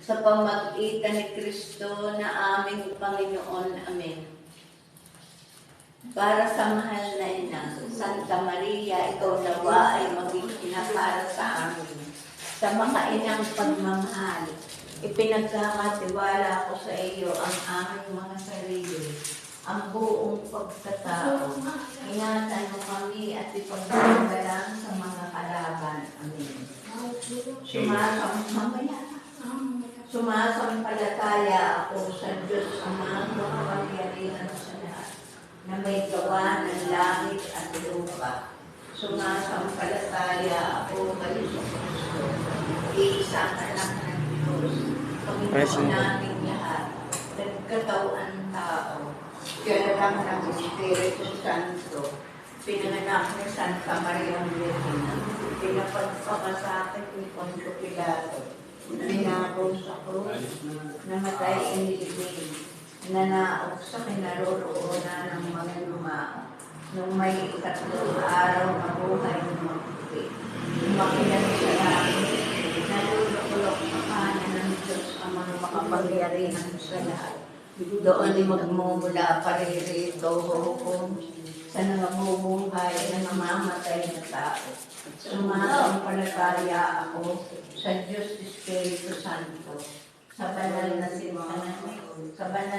sa pamagitan ni Kristo na aming Panginoon. Amen. Para sa mahal na ina, Santa Maria, ikaw nawa ay maging ina para sa amin. Sa mga inang pagmamahal, ipinagkakatiwala ko sa iyo ang aming mga sarili, ang buong pagkatao. Ingatan mo kami at ipagdadalang sa mga kalaban. Amen. Sumasampalataya ako sa Diyos Amang makapangyarihan sa lahat, na may gawa ng langit at lupa. Sumasampalataya ako kay Kristo, iisang anak ng Diyos, Panginoon nating lahat, nagkatauhan tao, kailangan ng Espiritu Santo, pinanganak ni Santa Maria Virgen, pinapagpakasakit ni Poncio Pilato, pinako sa krus, namatay inilibing, nanaog sa kinaroroonan ng mga lumao. Nung may ikatlong araw na buhay ng mabuti, umakyat sa langit, nalulukulok sa kanan ng Diyos ang mga makapangyarihan sa lahat. Doon magmumula paririto hukom sa nangabubuhay na namamatay na tao. Sumasampalataya ako sa Diyos Espiritu Santo, sa banal na simbahan, sa banal